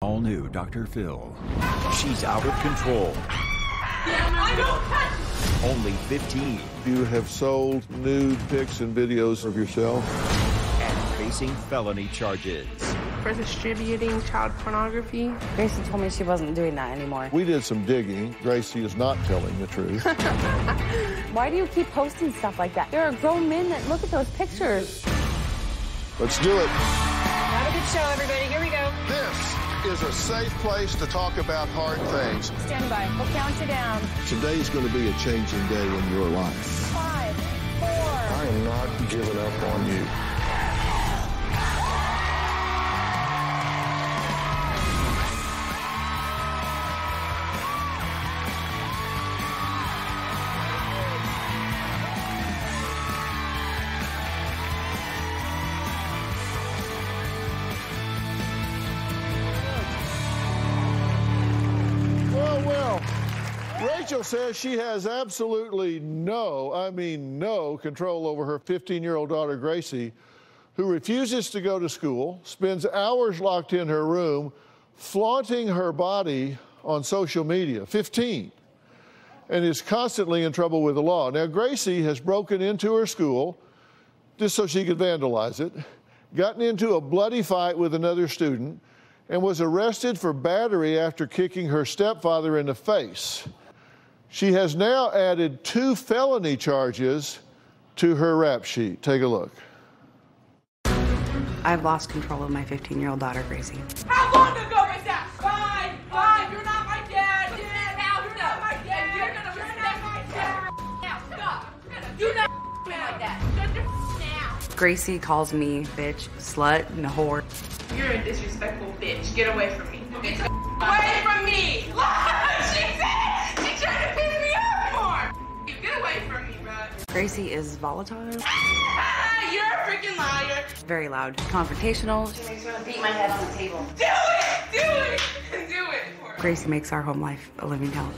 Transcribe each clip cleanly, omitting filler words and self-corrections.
All new Dr. Phil. She's out of control. Only 15. You have sold nude pics and videos of yourself. And facing felony charges. For distributing child pornography. Gracie told me she wasn't doing that anymore. We did some digging. Gracie is not telling the truth. Why do you keep posting stuff like that? There are grown men that look at those pictures. Let's do it. Have a good show, everybody. Here we go. This is a safe place to talk about hard things. Stand by. We'll count you down. Today is going to be a changing day in your life. 5, 4. I am not giving up on you. Rachel says she has absolutely no control over her 15-year-old daughter, Gracie, who refuses to go to school, spends hours locked in her room, flaunting her body on social media, 15, and is constantly in trouble with the law. Now, Gracie has broken into her school just so she could vandalize it, gotten into a bloody fight with another student, and was arrested for battery after kicking her stepfather in the face. She has now added 2 felony charges to her rap sheet. Take a look. I've lost control of my 15-year-old daughter, Gracie. How long ago was that? 5. You're not my dad. You're not my dad. You're not my dad. Now stop. You're not like that. Shut your now. Gracie calls me bitch, slut, and a whore. You're a disrespectful bitch. Get away from me. Get away from me. She said she tried to piss me off more. Get away from me, bro. Gracie is volatile, You're a freaking liar. very loud, confrontational. She makes me want to beat my head on the table. Do it. Do it. Do it. Gracie makes our home life a living hell.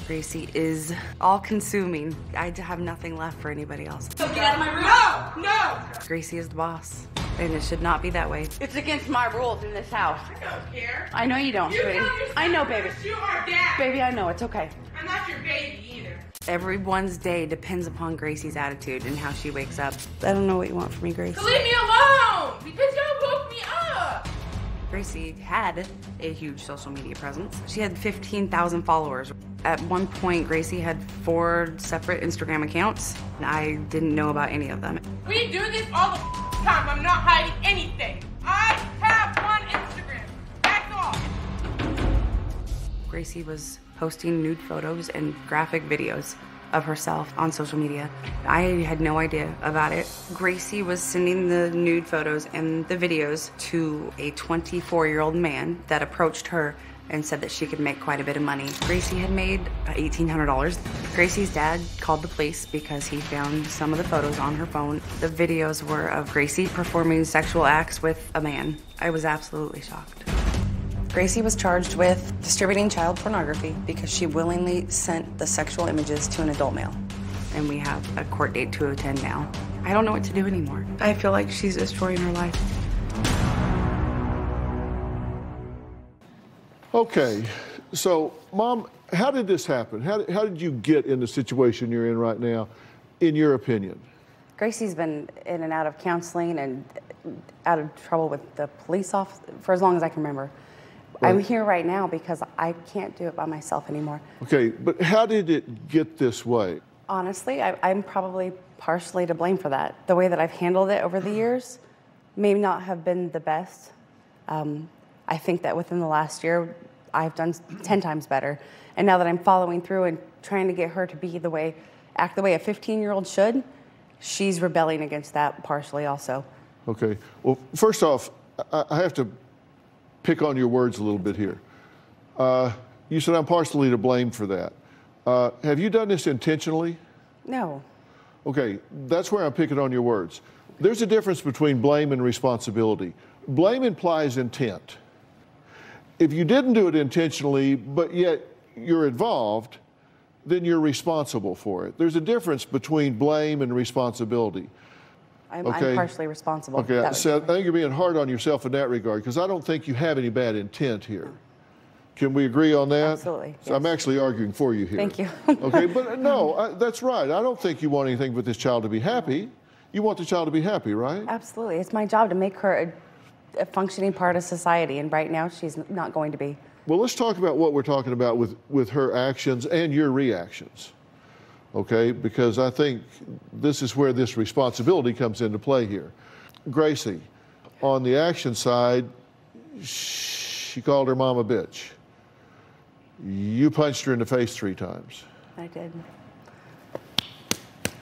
Gracie is all-consuming. I have nothing left for anybody else. So get out of my room. No. Gracie is the boss, and it should not be that way. It's against my rules in this house. I don't care. I know you don't, You sweetie. don't understand I know, baby. because you are dad. Baby, I know. It's okay. I'm not your baby either. Everyone's day depends upon Gracie's attitude and how she wakes up. I don't know what you want from me, Grace. So leave me alone because y'all woke me up. Gracie had a huge social media presence. She had 15,000 followers. At one point, Gracie had 4 separate Instagram accounts, and I didn't know about any of them. We do this all the time. I'm not hiding anything. I have one Instagram. That's all. Gracie was posting nude photos and graphic videos of herself on social media. I had no idea about it. Gracie was sending the nude photos and the videos to a 24-year-old man that approached her and said that she could make quite a bit of money. Gracie had made $1,800. Gracie's dad called the police because he found some of the photos on her phone. The videos were of Gracie performing sexual acts with a man. I was absolutely shocked. Gracie was charged with distributing child pornography because she willingly sent the sexual images to an adult male. And we have a court date to attend now. I don't know what to do anymore. I feel like she's destroying her life. Okay, so Mom, how did this happen? How did you get in the situation you're in right now, in your opinion? Gracie's been in and out of counseling and out of trouble with the police officer for as long as I can remember. Right. I'm here right now because I can't do it by myself anymore. Okay, but how did it get this way? Honestly, I'm probably partially to blame for that. The way that I've handled it over the years may not have been the best. I think that within the last year, I've done 10 times better. And now that I'm following through and trying to get her to be act the way a 15-year-old should, she's rebelling against that partially also. Okay, well, first off, I have to pick on your words a little bit here. You said I'm partially to blame for that. Have you done this intentionally? No. Okay, that's where I'm picking on your words. There's a difference between blame and responsibility. Blame implies intent. If you didn't do it intentionally, but yet you're involved, then you're responsible for it. There's a difference between blame and responsibility. I'm Okay. partially responsible. Okay, That so I would be- think you're being hard on yourself in that regard, because I don't think you have any bad intent here. Can we agree on that? Absolutely, So I'm yes. actually arguing for you here. Thank you. Okay, but no, that's right. I don't think you want anything but this child to be happy. You want the child to be happy, right? Absolutely. It's my job to make her a functioning part of society, and right now she's not going to be. Well, let's talk about what we're talking about with her actions and your reactions, okay? Because I think this is where this responsibility comes into play here. Gracie, on the action side, she called her mom a bitch. You punched her in the face 3 times. I did.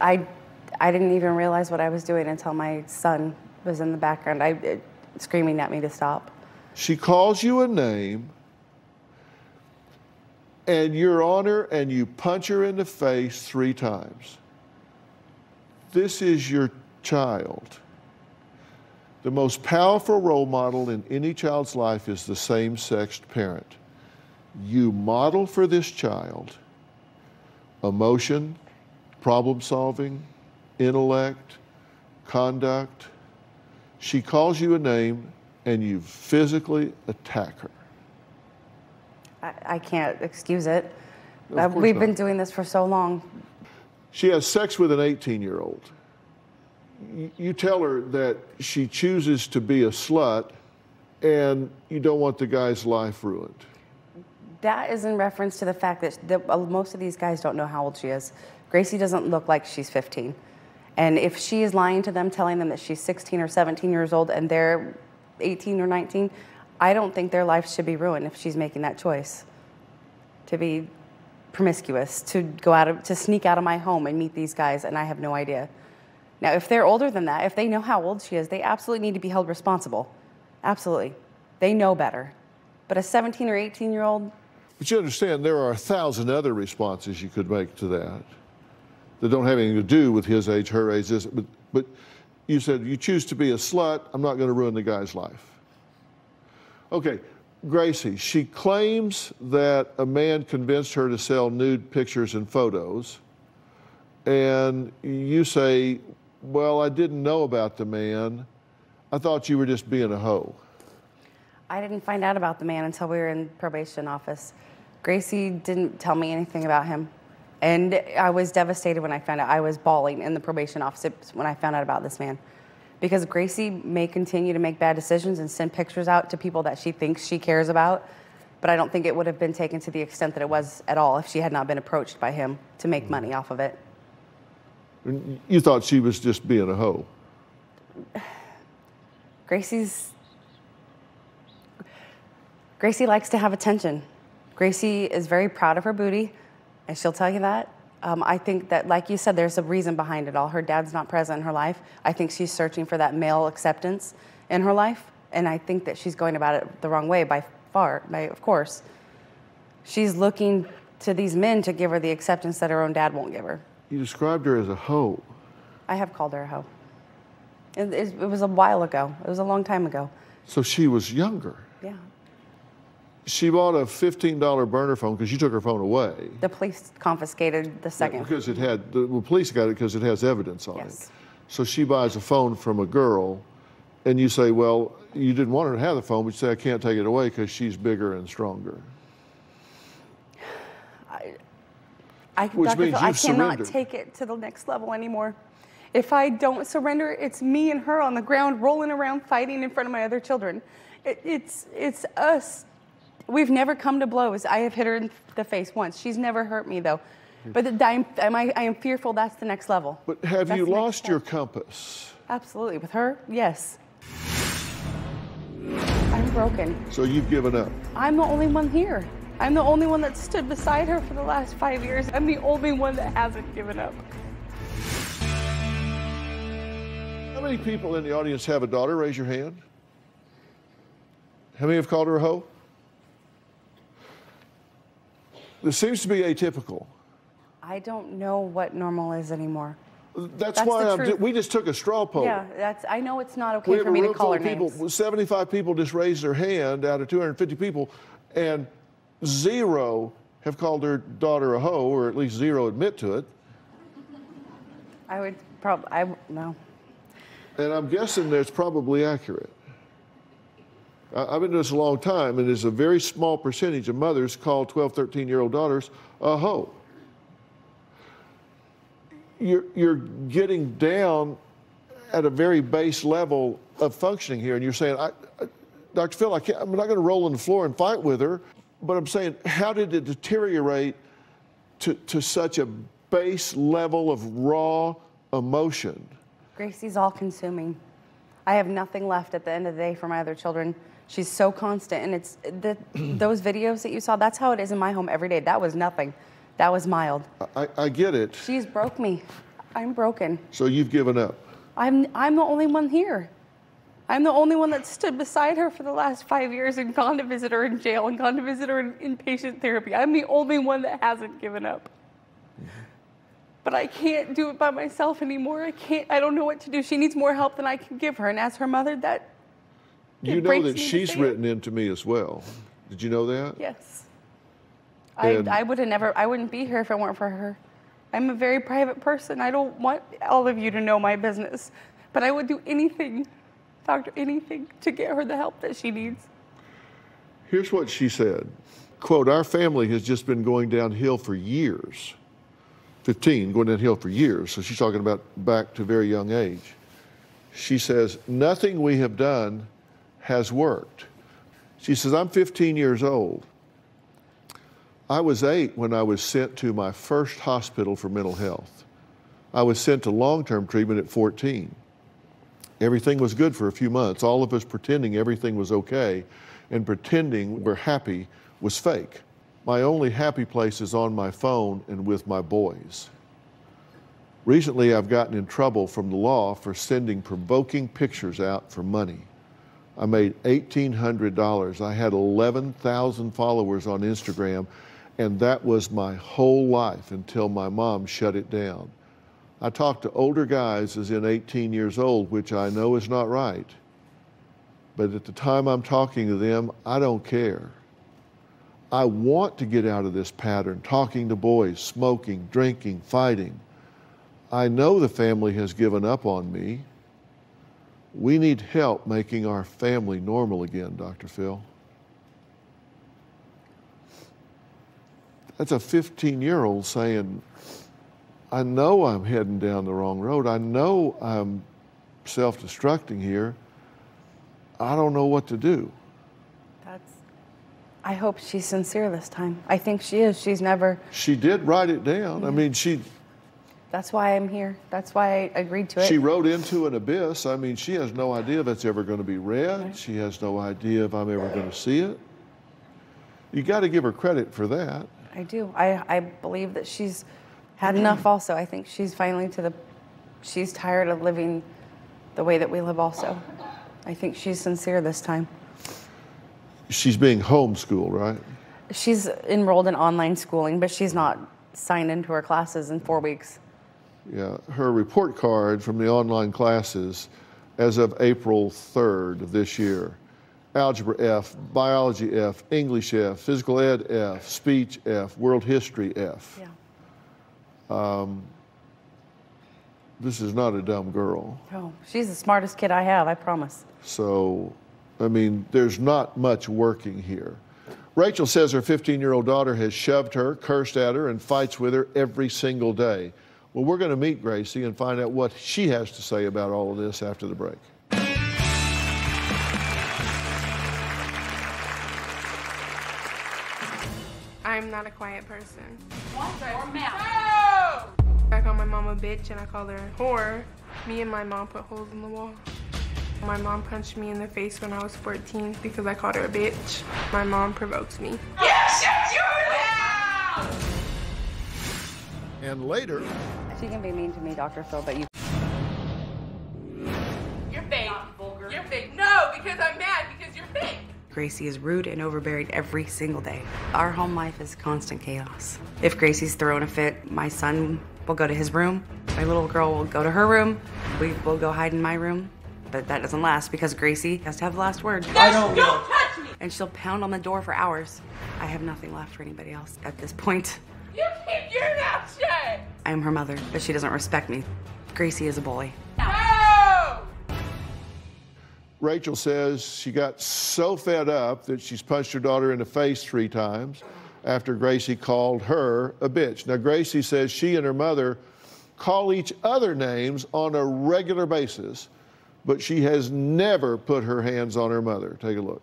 I didn't even realize what I was doing until my son was in the background, screaming at me to stop. She calls you a name, and you're on her and you punch her in the face 3 times. This is your child. The most powerful role model in any child's life is the same-sexed parent. You model for this child emotion, problem solving, intellect, conduct. She calls you a name and you physically attack her. I can't excuse it. Of course We've been not. doing this for so long. She has sex with an 18-year-old. You tell her that she chooses to be a slut and you don't want the guy's life ruined. That is in reference to the fact that most of these guys don't know how old she is. Gracie doesn't look like she's 15. And if she is lying to them, telling them that she's 16 or 17 years old and they're 18 or 19, I don't think their life should be ruined if she's making that choice to be promiscuous, to sneak out of my home and meet these guys, and I have no idea. Now, if they're older than that, if they know how old she is, they absolutely need to be held responsible. Absolutely. They know better. But a 17 or 18-year-old, But you understand there are 1,000 other responses you could make to that don't have anything to do with his age, her age, this, but you said you choose to be a slut, I'm not going to ruin the guy's life. Okay, Gracie, she claims that a man convinced her to sell nude pictures and photos, and you say, well, I didn't know about the man. I thought you were just being a hoe. I didn't find out about the man until we were in probation office. Gracie didn't tell me anything about him. And I was devastated when I found out. I was bawling in the probation office when I found out about this man. Because Gracie may continue to make bad decisions and send pictures out to people that she thinks she cares about, but I don't think it would have been taken to the extent that it was at all if she had not been approached by him to make money off of it. You thought she was just being a hoe. Gracie likes to have attention. Gracie is very proud of her booty, and she'll tell you that. I think that, like you said, there's a reason behind it all. Her dad's not present in her life. I think she's searching for that male acceptance in her life, and I think that she's going about it the wrong way of course. She's looking to these men to give her the acceptance that her own dad won't give her. You described her as a hoe. I have called her a hoe. It was a while ago. It was a long time ago. So she was younger. Yeah. She bought a $15 burner phone because you took her phone away. The police confiscated the second. Because the police got it because it has evidence on Yes. it. So she buys a phone from a girl, and you say, well, you didn't want her to have the phone, but you say, I can't take it away because she's bigger and stronger. Which Dr. means Phil, I you've cannot surrendered. take it to the next level anymore. If I don't surrender, it's me and her on the ground rolling around fighting in front of my other children. It's us. We've never come to blows. I have hit her in the face once. She's never hurt me, though. But I am fearful that's the next level. But have That's you the next lost step. your compass? Absolutely. With her, yes. I'm broken. So you've given up. I'm the only one here. I'm the only one that stood beside her for the last 5 years. I'm the only one that hasn't given up. How many people in the audience have a daughter? Raise your hand. How many have called her a hoe? This seems to be atypical. I don't know what normal is anymore. That's That's why the truth. we just took a straw poll. Yeah, I know it's not We okay have for a me to room call full her of people, names. 75 people just raised their hand out of 250 people, and 0 have called their daughter a hoe, or at least 0 admit to it. I would no. And I'm guessing that's probably accurate. I've been doing this a long time, and there's a very small percentage of mothers call 12, 13-year-old daughters a hoe. You're getting down at a very base level of functioning here, and you're saying, Dr. Phil, I'm not going to roll on the floor and fight with her, but I'm saying, how did it deteriorate to such a base level of raw emotion? Gracie's all-consuming. I have nothing left at the end of the day for my other children. She's so constant, and it's those videos that you saw, that's how it is in my home every day. That was nothing. That was mild. I get it. She's broke me. I'm broken. So you've given up? I'm the only one here. I'm the only one that stood beside her for the last 5 years and gone to visit her in jail and gone to visit her in inpatient therapy. I'm the only one that hasn't given up. But I can't do it by myself anymore. I don't know what to do. She needs more help than I can give her. And as her mother, that you know that she's written into me as well. Did you know that? Yes. I wouldn't be here if it weren't for her. I'm a very private person. I don't want all of you to know my business. But I would do anything, doctor, anything to get her the help that she needs. Here's what she said. Quote, our family has just been going downhill for years. 15, going downhill for years. So she's talking about back to a very young age. She says, nothing we have done has worked. She says, I'm 15 years old. I was 8 when I was sent to my first hospital for mental health. I was sent to long-term treatment at 14. Everything was good for a few months, all of us pretending everything was okay, and pretending we're happy was fake. My only happy place is on my phone and with my boys. Recently, I've gotten in trouble from the law for sending provoking pictures out for money. I made $1,800. I had 11,000 followers on Instagram, and that was my whole life until my mom shut it down. I talk to older guys as in 18 years old, which I know is not right. But at the time I'm talking to them, I don't care. I want to get out of this pattern, talking to boys, smoking, drinking, fighting. I know the family has given up on me. We need help making our family normal again, Dr. Phil. That's a 15-year-old saying, I know I'm heading down the wrong road. I know I'm self-destructing here. I don't know what to do. I hope she's sincere this time. I think she is. She did write it down. I mean, That's why I'm here. That's why I agreed to it. She wrote into an abyss. I mean, she has no idea if that's ever going to be read. Right. She has no idea if I'm ever going to see it. You got to give her credit for that. I do. I believe that she's had enough also. I think she's finally she's tired of living the way that we live also. I think she's sincere this time. She's being homeschooled, right? She's enrolled in online schooling, but she's not signed into her classes in 4 weeks. Yeah, her report card from the online classes as of April 3rd of this year. Algebra F, Biology F, English F, Physical Ed F, Speech F, World History F. Yeah. This is not a dumb girl. Oh, she's the smartest kid I have, I promise. So, I mean, there's not much working here. Rachel says her 15-year-old daughter has shoved her, cursed at her, and fights with her every single day. Well, we're going to meet Gracie and find out what she has to say about all of this after the break. I'm not a quiet person. Or mouth. I call my mom a bitch and I call her a whore. Me and my mom put holes in the wall. My mom punched me in the face when I was 14 because I called her a bitch. My mom provokes me. Yes, you now! And later... She can be mean to me, Dr. Phil, but you... You're fake. You're fake. No, because I'm mad because you're fake. Gracie is rude and overbearing every single day. Our home life is constant chaos. If Gracie's throwing a fit, my son will go to his room. My little girl will go to her room. We will go hide in my room. But that doesn't last because Gracie has to have the last word. Don't touch me! And she'll pound on the door for hours. I have nothing left for anybody else at this point. You keep your mouth shut! I am her mother, but she doesn't respect me. Gracie is a bully. No! Rachel says she got so fed up that she's punched her daughter in the face 3 times after Gracie called her a bitch. Now, Gracie says she and her mother call each other names on a regular basis, but she has never put her hands on her mother. Take a look.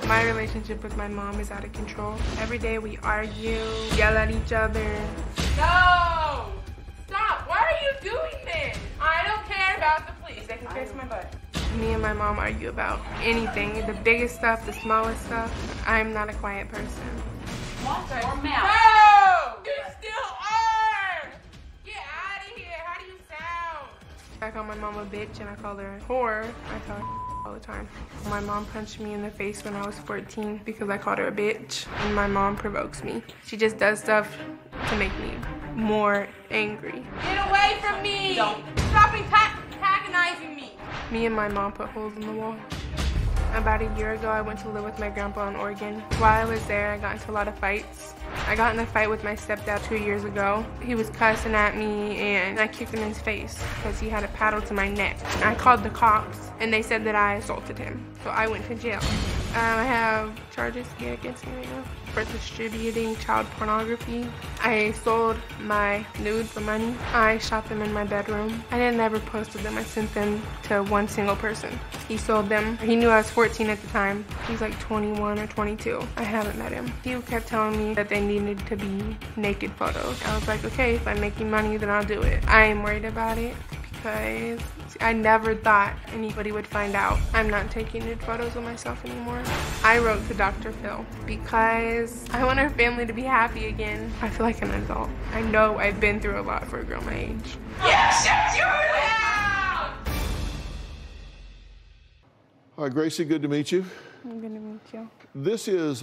My relationship with my mom is out of control. Every day we argue, yell at each other. No! Stop! Why are you doing this? I don't care about the police. They can kiss my butt. Me and my mom argue about anything, the biggest stuff, the smallest stuff. I'm not a quiet person. Watch your mouth. No! You still are! Get out of here. How do you sound? I call my mom a bitch and I call her a whore. I tell her all the time. My mom punched me in the face when I was 14 because I called her a bitch, and my mom provokes me. She just does stuff to make me more angry. Get away from me! Don't. Stop antagonizing me! Me and my mom put holes in the wall. About a year ago, I went to live with my grandpa in Oregon. While I was there, I got into a lot of fights. I got in a fight with my stepdad 2 years ago. He was cussing at me and I kicked him in his face because he had a paddle to my neck. I called the cops and they said that I assaulted him. So I went to jail. I have charges against me right now for distributing child pornography. I sold my nude for money. I shot them in my bedroom. I didn't ever posted them. I sent them to one single person. He sold them. He knew I was 14 at the time. He's like 21 or 22. I haven't met him. He kept telling me that they needed to be naked photos. I was like, okay, if I'm making money, then I'll do it. I am worried about it because I never thought anybody would find out. I'm not taking nude photos of myself anymore. I wrote to Dr. Phil because I want our family to be happy again. I feel like an adult. I know I've been through a lot for a girl my age. Yes, shut your mouth! All right, Gracie, good to meet you. I'm gonna meet you. This is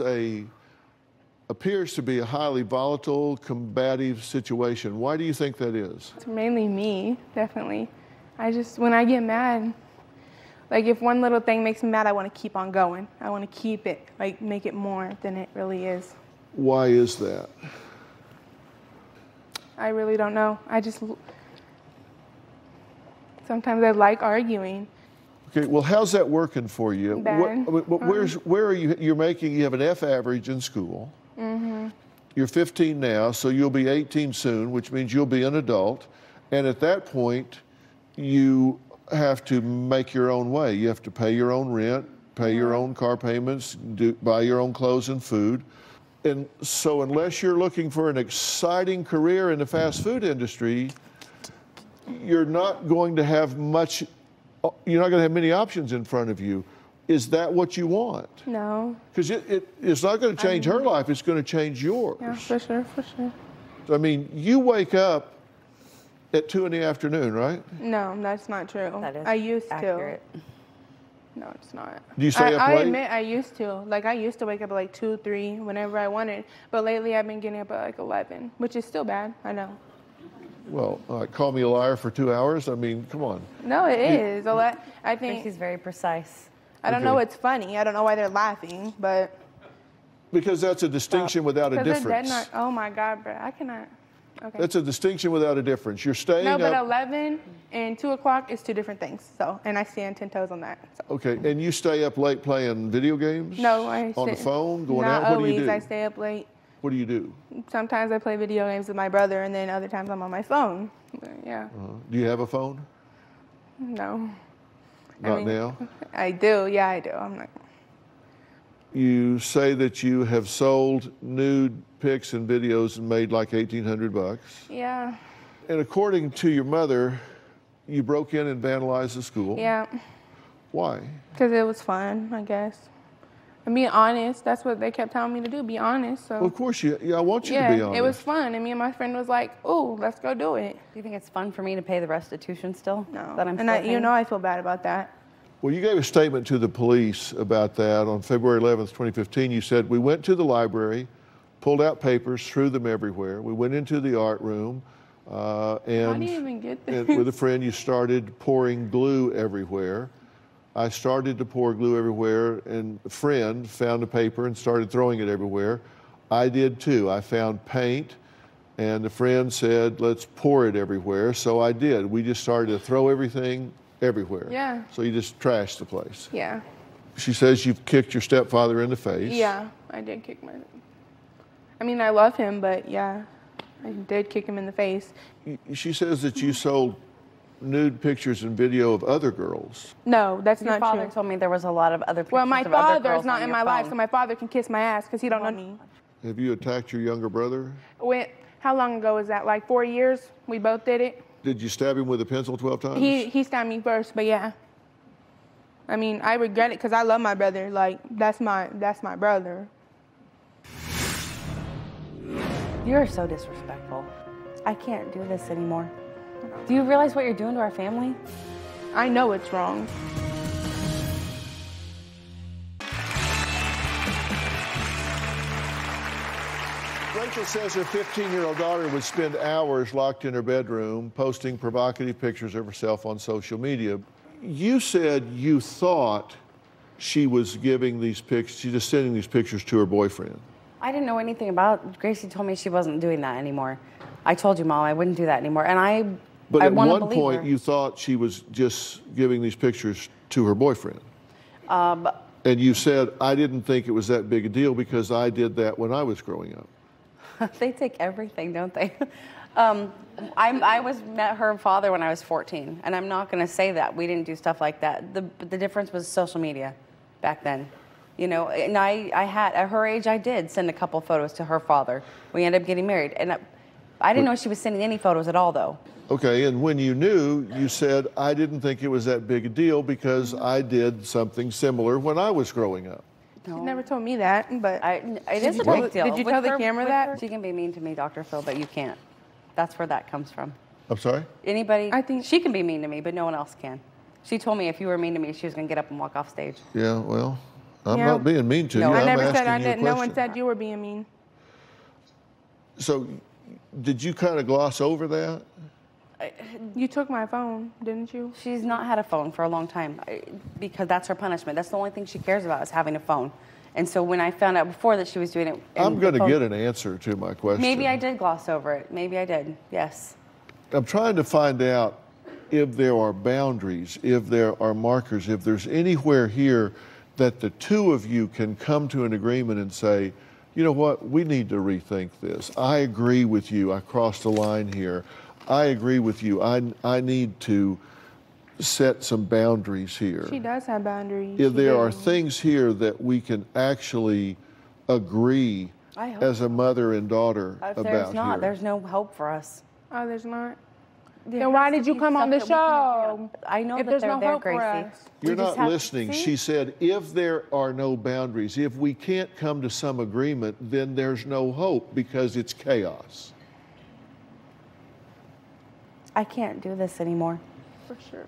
appears to be a highly volatile, combative situation. Why do you think that is? It's mainly me, definitely. When I get mad, like if one little thing makes me mad, I want to keep on going. I want to keep it, like make it more than it really is. Why is that? I really don't know. Sometimes I like arguing. Okay, well, how's that working for you? Bad. Where are you? You have an F average in school. Mm-hmm. You're 15 now, so you'll be 18 soon, which means you'll be an adult. And at that point, you have to make your own way. You have to pay your own rent, pay your own car payments, buy your own clothes and food. And so unless you're looking for an exciting career in the fast food industry, you're not going to have many options in front of you. Is that what you want? No. Because it's not going to change her life, it's going to change yours. Yeah, for sure, for sure. I mean, you wake up at 2 in the afternoon, right? No, that's not true. That is I used accurate. to. No, it's not. Do you stay up I late? admit I used to. Like, I used to wake up at like 2, 3, whenever I wanted. But lately I've been getting up at like 11, which is still bad, I know. Well, call me a liar for 2 hours? I mean, come on. No, it is. I think He's very precise. I don't know what's funny. I don't know why they're laughing, but Because that's a distinction without a 'cause they're dead difference. not. Oh my God, bro, I cannot. Okay. That's a distinction without a difference. You're staying No, but up. 11 and 2 o'clock is 2 different things. So, and I stand 10 toes on that. So. Okay, and you stay up late playing video games? No, I on the sit- phone, going Not out. What always. do you do? I stay up late. What do you do? Sometimes I play video games with my brother, and then other times I'm on my phone. But yeah. Do you have a phone? No. Not now. I do. Yeah, I do. I'm like. You say that you have sold nude pics and videos and made like $1,800. Yeah. And according to your mother, you broke in and vandalized the school. Yeah. Why? Because it was fun, I guess. And being honest, that's what they kept telling me to do, be honest. So. Well, of course, I want you to be honest. It was fun. And me and my friend was like, "Ooh, let's go do it." Do you think it's fun for me to pay the restitution still? No. That I'm and I feel bad about that. Well, you gave a statement to the police about that on February 11th, 2015. You said, "We went to the library, pulled out papers, threw them everywhere. We went into the art room, and How do you even get this? with a friend, you started pouring glue everywhere. I started to pour glue everywhere, and a friend found a paper and started throwing it everywhere. I did too. I found paint, and the friend said, let's pour it everywhere. So I did. We just started to throw everything everywhere. Yeah. So you just trashed the place. Yeah. She says you've kicked your stepfather in the face. Yeah, I did kick my... I mean, I love him, but yeah, I did kick him in the face. She says that you sold nude pictures and video of other girls. No, that's Your not father true. told me there was a lot of other pictures Well, my of other father's girls not on in your my life, phone. so my father can kiss my ass because he don't know me. Have you attacked your younger brother? How long ago was that? Like 4 years? We both did it. Did you stab him with a pencil 12 times? He stabbed me first, but yeah. I mean, I regret it because I love my brother. Like, that's my brother. You're so disrespectful. I can't do this anymore. Do you realize what you're doing to our family? I know it's wrong. Rachel says her 15-year-old daughter would spend hours locked in her bedroom posting provocative pictures of herself on social media. You said you thought she was giving these pictures, she just sending these pictures to her boyfriend. I didn't know anything about it. Gracie told me she wasn't doing that anymore. I told you, Mom, I wouldn't do that anymore. And But I at want to one believe point, her. you thought she was just giving these pictures to her boyfriend. And you said, I didn't think it was that big a deal because I did that when I was growing up. They take everything, don't they? I met her father when I was 14, and I'm not going to say that we didn't do stuff like that. The difference was social media back then. You know, and I had, at her age, I did send a couple photos to her father. We ended up getting married, and I didn't know she was sending any photos at all, though. Okay, and when you knew, you said, I didn't think it was that big a deal because I did something similar when I was growing up. She never told me that, but... It is a big deal. Did you tell the camera that? She can be mean to me, Dr. Phil, but you can't. That's where that comes from. I'm sorry? Anybody, I think- she can be mean to me, but no one else can. She told me if you were mean to me, she was going to get up and walk off stage. Yeah, well, I'm Yeah. not being mean to No, you. I I'm never asking said I you a didn't. No one question. said you were being mean. So, did you kind of gloss over that? You took my phone, didn't you? She's not had a phone for a long time because that's her punishment. That's the only thing she cares about is having a phone. And so when I found out before that she was doing it... I'm going to get an answer to my question. Maybe I did gloss over it. Maybe I did, yes. I'm trying to find out if there are boundaries, if there are markers, if there's anywhere here that the two of you can come to an agreement and say, you know what, we need to rethink this. I agree with you. I crossed the line here. I agree with you. I need to set some boundaries here. She does have boundaries. If She there are does. things here that we can actually agree I hope as a mother and daughter If about there's not, here. there's no hope for us. Oh, there's not? There Then why has to did you be come on the stuff that we can agree show? on. I know If that there's they're no there, hope for Gracie. us. You're We just not have- listening. see? She said, if there are no boundaries, if we can't come to some agreement, then there's no hope because it's chaos. I can't do this anymore. For sure.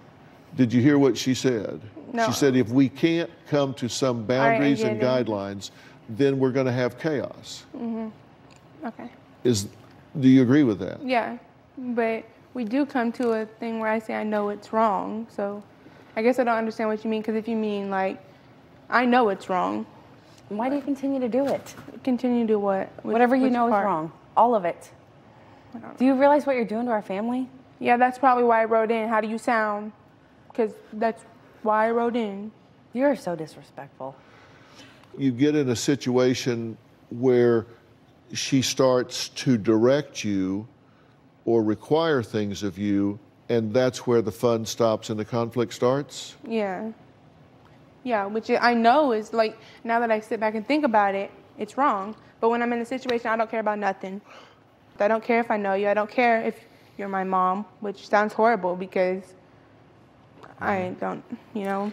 Did you hear what she said? No. She said, if we can't come to some boundaries and get it. guidelines, then we're going to have chaos. Okay. Do you agree with that? Yeah, but we do come to a thing where I say I know it's wrong. So I guess I don't understand what you mean, because if you mean like, I know it's wrong. Why do you continue to do it? Continue to what? Whatever you Which know part? is wrong. All of it. Do you realize what you're doing to our family? Yeah, that's probably why I wrote in. How do you sound? Because that's why I wrote in. You're so disrespectful. You get in a situation where she starts to direct you or require things of you, and that's where the fun stops and the conflict starts? Yeah. Yeah, which I know is like, now that I sit back and think about it, it's wrong. But when I'm in a situation, I don't care about nothing. I don't care if I know you. I don't care if you're my mom, which sounds horrible because I don't, you know.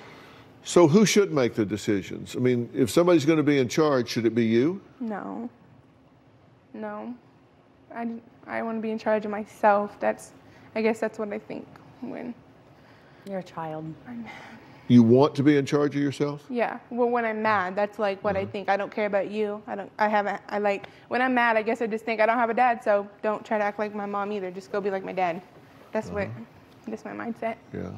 So who should make the decisions? I mean, if somebody's going to be in charge, should it be you? No. No. I want to be in charge of myself. I guess that's what I think when. You're a child. You want to be in charge of yourself? Yeah. Well, when I'm mad, that's like what I think. I don't care about you. When I'm mad, I guess I just think I don't have a dad, so don't try to act like my mom either. Just go be like my dad. That's that's my mindset. Yeah.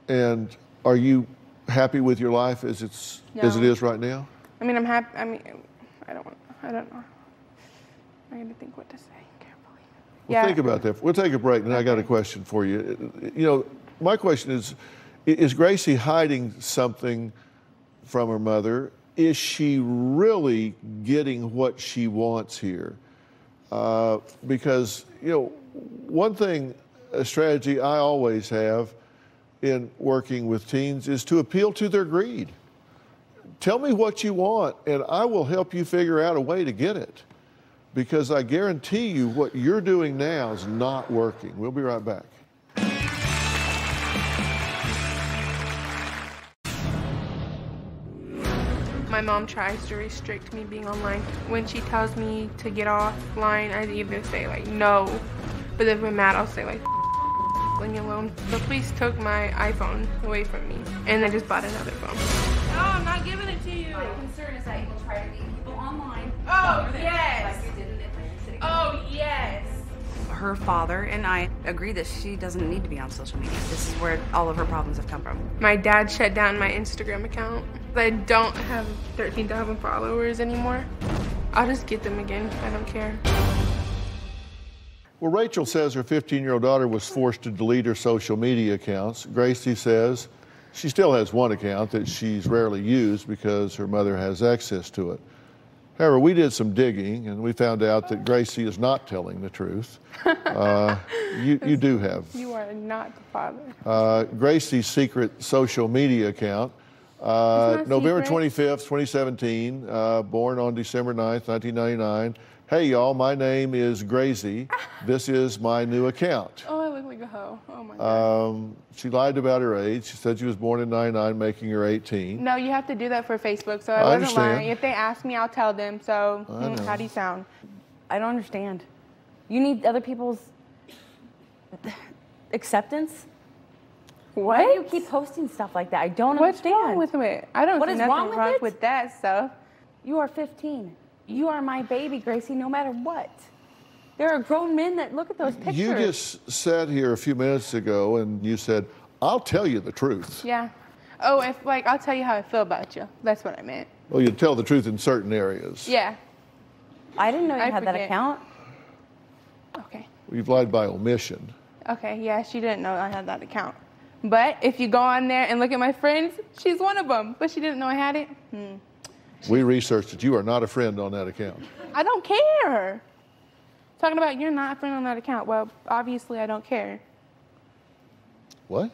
And are you happy with your life as it No. is right now? I mean, I'm happy. I mean, I don't know. I got to think what to say carefully. Well, think about that. We'll take a break, and I got a question for you. You know, My question is Gracie hiding something from her mother? Is she really getting what she wants here? Because, you know, one thing, a strategy I always have in working with teens is to appeal to their greed. Tell me what you want, and I will help you figure out a way to get it. Because I guarantee you what you're doing now is not working. We'll be right back. My mom tries to restrict me being online. When she tells me to get offline, I either say like no, but if I'm mad, I'll say like leave me alone. The police took my iPhone away from me, and I just bought another phone. No, I'm not giving it to you. My concern is that you'll try to meet people online. Oh, yes. Like you did in Italy. Oh, yes. Her father and I agree that she doesn't need to be on social media. This is where all of her problems have come from. My dad shut down my Instagram account. I don't have 13,000 followers anymore. I'll just get them again. I don't care. Well, Rachel says her 15-year-old daughter was forced to delete her social media accounts. Gracie says she still has one account that she's rarely used because her mother has access to it. However, we did some digging and we found out that Gracie is not telling the truth. You do have. You are not the father. Gracie's secret social media account, November 25th, 2017, born on December 9th, 1999. Hey y'all, my name is Gracie. This is my new account. Oh, I look like a hoe. Oh my God. She lied about her age. She said she was born in 99, making her 18. No, you have to do that for Facebook, so I wasn't understand. lying. If they ask me, I'll tell them. So, how do you sound? I don't understand. You need other people's acceptance? What? Why do you keep posting stuff like that? I don't What's understand. wrong with it? I don't What see is nothing wrong with wrong it? with that stuff. You are 15. You are my baby, Gracie, no matter what. There are grown men that look at those pictures. You just sat here a few minutes ago and you said, I'll tell you the truth. Yeah. Oh, if like I'll tell you how I feel about you. That's what I meant. Well, you tell the truth in certain areas. Yeah. I didn't know you I had that forget. account. Okay. You've lied by omission. Okay. Yeah, she didn't know I had that account. But if you go on there and look at my friends, she's one of them. But she didn't know I had it. We researched that you are not a friend on that account. I don't care. Talking about you're not a friend on that account. Well, obviously I don't care. What?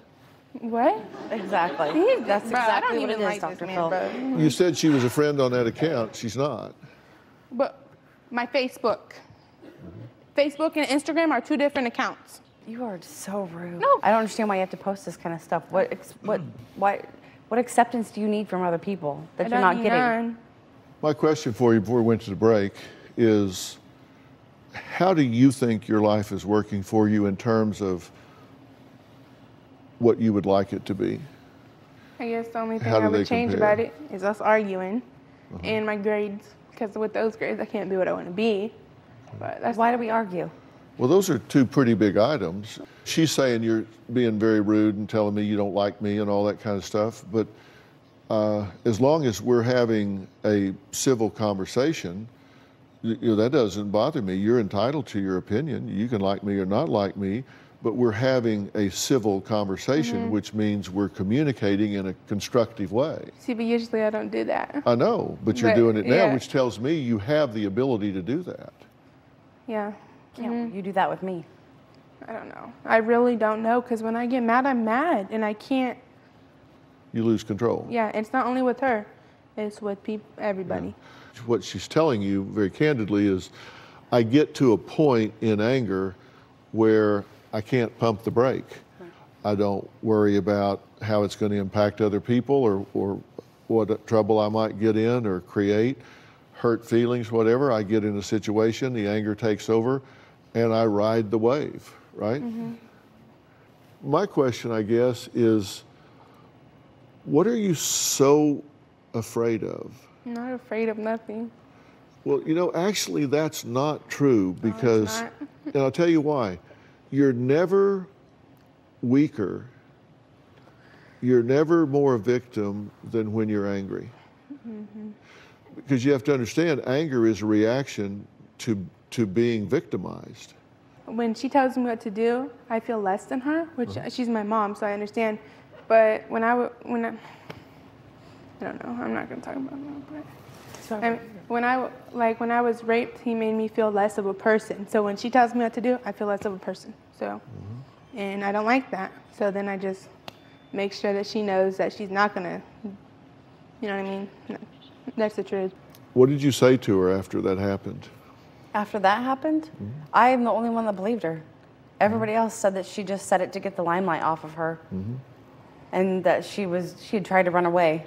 What? Exactly. That's Bro, I exactly don't what it even is, like Dr. this Phil. man, bro. You said she was a friend on that account. She's not. But my Facebook. Facebook and Instagram are two different accounts. You are so rude. No. I don't understand why you have to post this kind of stuff. What acceptance do you need from other people that you're not getting? None. My question for you before we went to the break is, how do you think your life is working for you in terms of what you would like it to be? I guess the only thing How do I they would change compare? about it is us arguing and my grades. Because with those grades, I can't be what I want to be. But that's Why do we argue? Well, those are two pretty big items. She's saying you're being very rude and telling me you don't like me and all that kind of stuff. But as long as we're having a civil conversation, you know, that doesn't bother me. You're entitled to your opinion. You can like me or not like me, but we're having a civil conversation, which means we're communicating in a constructive way. See, but usually I don't do that. I know, but you're But, doing it now, yeah. which tells me you have the ability to do that. Yeah. Can't you do that with me? I don't know. I really don't know because when I get mad, I'm mad and I can't. You lose control. Yeah, it's not only with her, it's with everybody. What she's telling you very candidly is, I get to a point in anger where I can't pump the brake. I don't worry about how it's going to impact other people or what trouble I might get in or create, hurt feelings, whatever. I get in a situation, the anger takes over, and I ride the wave, right? My question, I guess, is what are you so afraid of? I'm not afraid of nothing. Well, you know, actually that's not true because, not. and I'll tell you why. You're never weaker. You're never more a victim than when you're angry. Because you have to understand, anger is a reaction to being victimized. When she tells me what to do, I feel less than her, which she's my mom, so I understand. But when I don't know, I'm not gonna talk about that. But when I was raped, he made me feel less of a person. So when she tells me what to do, I feel less of a person. So, and I don't like that. So then I just make sure that she knows that she's not gonna, you know what I mean? That's the truth. What did you say to her after that happened? After that happened, I am the only one that believed her. Everybody else said that she just said it to get the limelight off of her, and that she had tried to run away.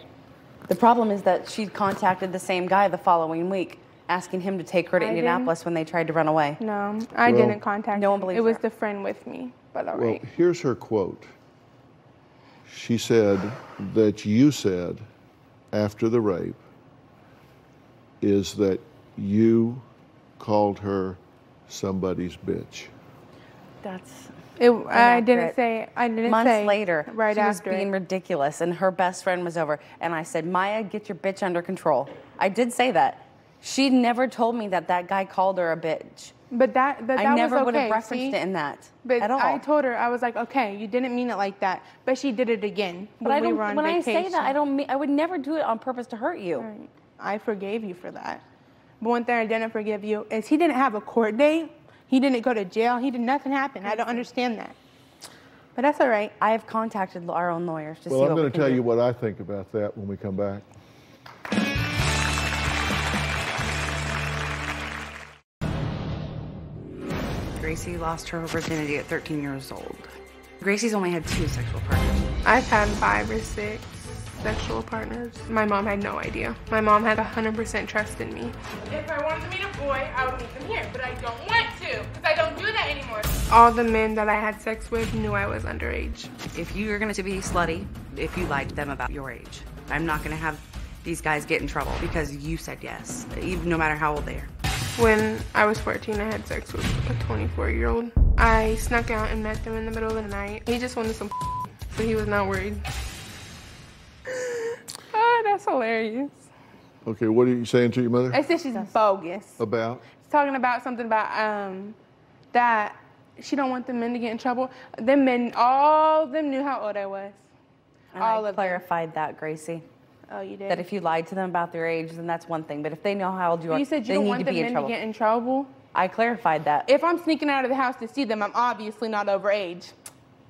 The problem is that she contacted the same guy the following week, asking him to take her to Indianapolis when they tried to run away. No, I didn't contact no one him. believes It was her. the friend with me, but all Well, right. here's her quote. She said that you said after the rape is that you called her somebody's bitch. That's I didn't say. months later. Right she was after. being ridiculous, and her best friend was over, and I said, "Maya, get your bitch under control." I did say that. She never told me that that guy called her a bitch. But that I never was would have okay, referenced see? it in that But at all. I told her, I was like, okay, you didn't mean it like that. But she did it again but when I we don't. were on When vacation. I say that, I don't mean. I would never do it on purpose to hurt you. Right. I forgave you for that. But one thing I didn't forgive you is he didn't have a court date. He didn't go to jail. He did nothing happen. I don't understand that. But that's all right. I have contacted our own lawyers to see Well, what I'm we going can to tell do. you what I think about that when we come back. Gracie lost her virginity at 13 years old. Gracie's only had 2 sexual partners. I've had 5 or 6 sexual partners. My mom had no idea. My mom had 100% trust in me. If I wanted to meet a boy, I would meet them here, but I don't want to, because I don't do that anymore. All the men that I had sex with knew I was underage. If you're going to be slutty, if you lied to them about your age, I'm not going to have these guys get in trouble because you said yes, even no matter how old they are. When I was 14, I had sex with a 24-year-old. I snuck out and met them in the middle of the night. He just wanted some so he was not worried. Oh, that's hilarious. Okay, what are you saying to your mother? I said she's bogus. About? She's talking about something about that she don't want the men to get in trouble. Them men, all of them knew how old I was. And all I of them. clarified that, Gracie. Oh, you did? That if you lied to them about their age, then that's one thing. But if they know how old you are, You said you they don't need want to the be in men to trouble. get in trouble? I clarified that. If I'm sneaking out of the house to see them, I'm obviously not overage.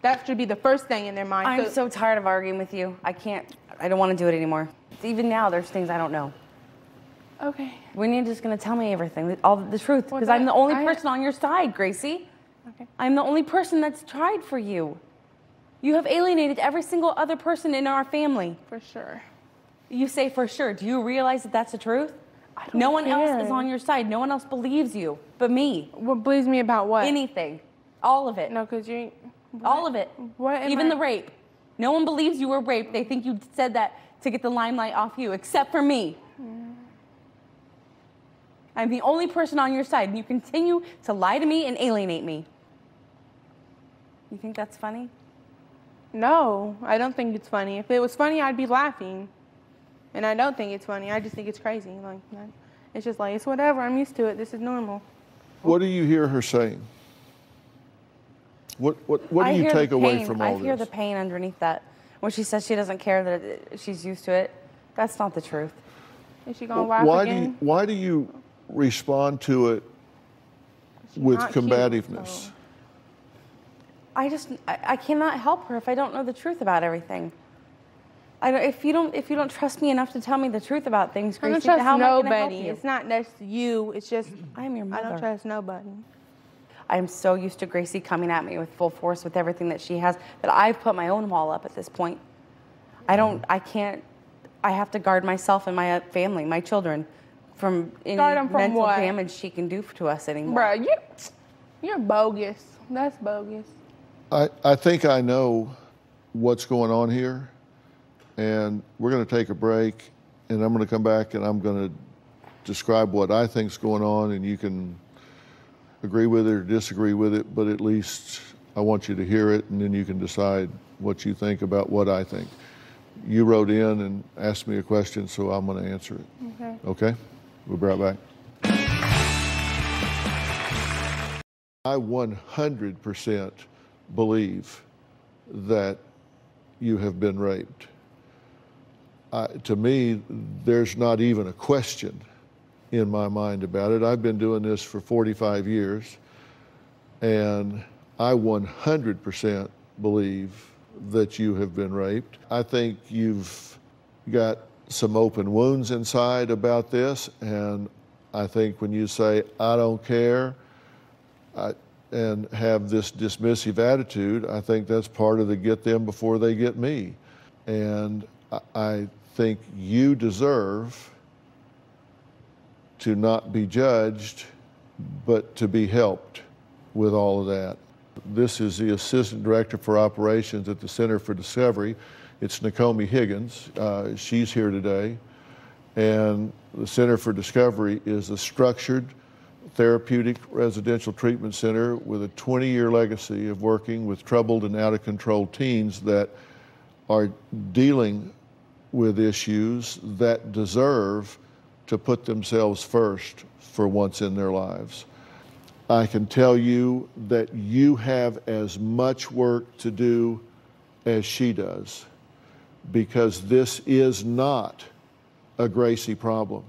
That should be the first thing in their mind. I'm so tired of arguing with you. I don't want to do it anymore. Even now, there's things I don't know. Okay. When you're just going to tell me everything, all the truth, Well, because I'm the only I- person on your side, Gracie. Okay. I'm the only person that's tried for you. You have alienated every single other person in our family. For sure. You say for sure. Do you realize that that's the truth? I don't No one else care. is on your side. No one else believes you but me. What believes me about what? Anything. All of it. No, because you... All of it. What am Even I- the rape. No one believes you were raped. They think you said that to get the limelight off you, except for me. I'm the only person on your side, and you continue to lie to me and alienate me. You think that's funny? No, I don't think it's funny. If it was funny, I'd be laughing. And I don't think it's funny. I just think it's crazy. Like, it's just like, it's whatever. I'm used to it. This is normal. What do you hear her saying? What do I you hear take the away pain. from all I hear the this? pain underneath that. When she says she doesn't care that she's used to it, that's not the truth. Is she going to laugh Why again? why do you respond to it with not cute, combativeness? so- I cannot help her if I don't know the truth about everything. If you don't trust me enough to tell me the truth about things, I don't Gracie, trust how am I gonna help nobody. you? It's not just you. It's just, I am your I mother. don't trust nobody. I am so used to Gracie coming at me with full force with everything that she has that I've put my own wall up at this point. I have to guard myself and my family, my children, from any Guard 'em from mental what? damage she can do to us anymore. Bruh, you're bogus. That's bogus. I think I know what's going on here, and we're going to take a break, and I'm going to come back and I'm going to describe what I think's going on, and you can agree with it or disagree with it, but at least I want you to hear it, and then you can decide what you think about what I think. You wrote in and asked me a question, so I'm going to answer it. Okay? We'll be right back. I 100% believe that you have been raped. To me, there's not even a question in my mind about it. I've been doing this for 45 years, and I 100% believe that you have been raped. I think you've got some open wounds inside about this, and I think when you say, I don't care, and have this dismissive attitude, I think that's part of the get them before they get me. And I think you deserve to not be judged, but to be helped with all of that. This is the Assistant Director for Operations at the Center for Discovery. It's Nakomi Higgins. She's here today. And the Center for Discovery is a structured therapeutic residential treatment center with a 20-year legacy of working with troubled and out-of-control teens that are dealing with issues that deserve to put themselves first for once in their lives. I can tell you that you have as much work to do as she does, because this is not a Gracie problem.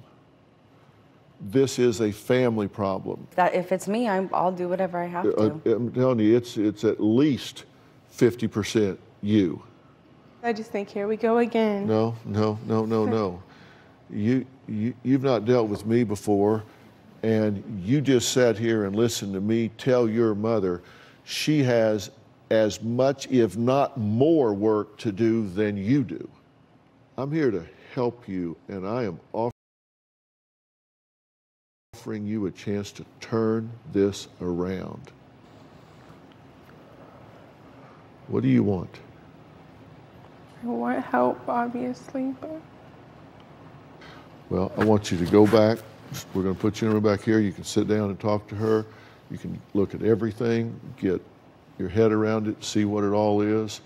This is a family problem. That if it's me, I'll do whatever I have to. I'm telling you, it's at least 50% you. I just think, here we go again. No. You've not dealt with me before, and you just sat here and listened to me tell your mother she has as much, if not more, work to do than you do. I'm here to help you, and I am offering you a chance to turn this around. What do you want? I want help, obviously, but... Well, I want you to go back. We're going to put you in a room back here. You can sit down and talk to her. You can look at everything, get your head around it, see what it all is,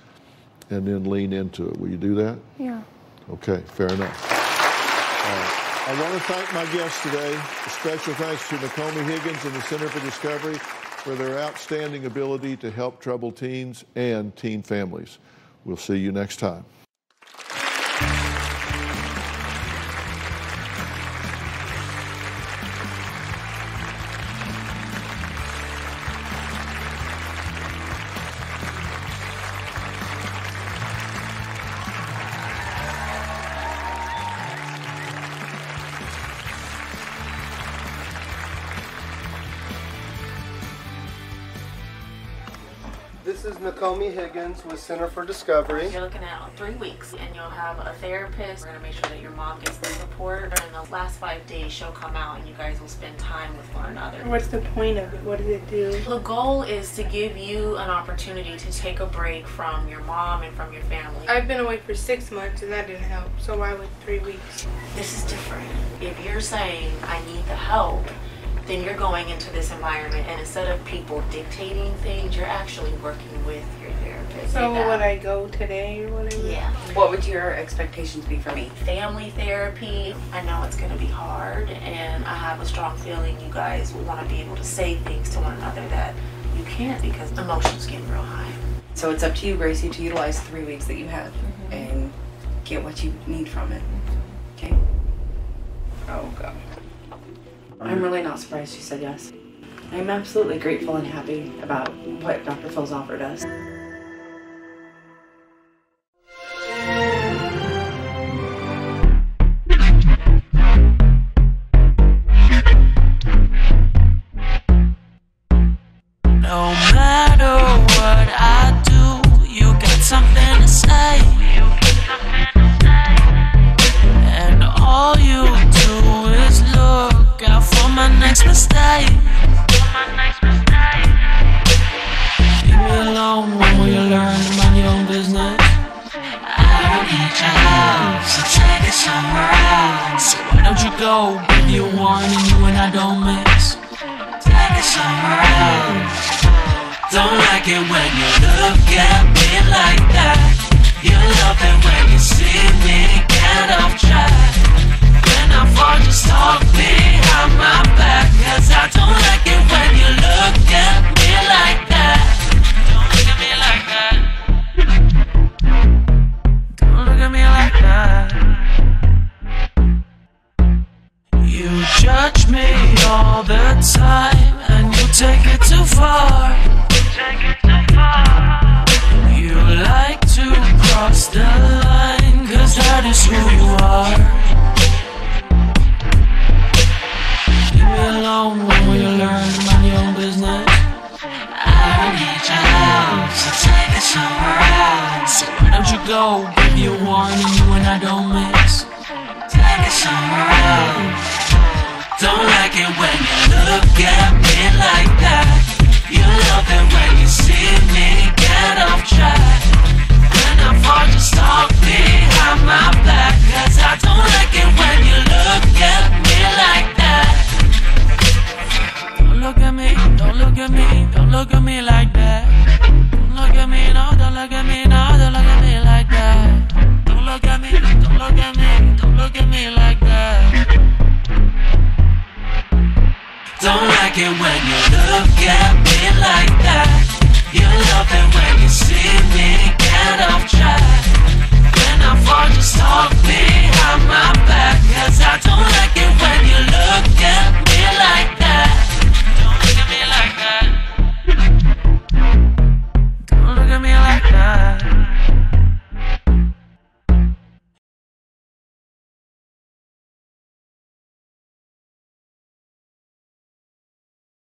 and then lean into it. Will you do that? Yeah. Okay, fair enough. I want to thank my guests today. A special thanks to Nakomi Higgins and the Center for Discovery for their outstanding ability to help troubled teens and teen families. We'll see you next time. This is Nakomi Higgins with Center for Discovery. You're looking at 3 weeks, and you'll have a therapist. We're going to make sure that your mom gets the support. In the last 5 days, she'll come out, and you guys will spend time with one another. What's the point of it? What does it do? The goal is to give you an opportunity to take a break from your mom and from your family. I've been away for 6 months, and that didn't help. So why would 3 weeks? This is different. If you're saying, I need the help, then you're going into this environment, and instead of people dictating things, you're actually working with your therapist. So would I go today or whatever? Yeah. What would your expectations be for me? Family therapy. I know it's going to be hard, and I have a strong feeling you guys will want to be able to say things to one another that you can't because emotions get real high. So it's up to you, Gracie, to utilize 3 weeks that you have and get what you need from it. Okay? Oh, God. I'm really not surprised she said yes. I'm absolutely grateful and happy about what Dr. Phil's offered us. No matter what I do, you got something to say. And all you do is look out for my next mistake. Leave me alone when you learn to mind your own business. I don't need your help, so take it somewhere else. So why don't you go, give you one and you and I don't mix. Take it somewhere else. Don't like it when you look at me like that. You love it when you see me get off track. When I fall, just talk behind my back. Cause I don't like it when you look at me You judge me all the time, and you take it too far. You like to cross the line, 'cause that is who you are. Leave me alone when will you learn to mind your own business? I don't need your help, so take it somewhere else. So why don't you go, give you one and you and I don't mix. Take it somewhere else. Don't like it when you look at me like that. You love it when you see me get off track. When I fall, just talk behind my back. 'Cause I don't like it when you look at me like that. Don't look at me, don't look at me, don't look at me like that. Don't look at me, no, don't look at me, no, don't look at me like that. Don't look at me, don't look at me, don't look at me like that. Don't like it when you look at me like that. You love it when you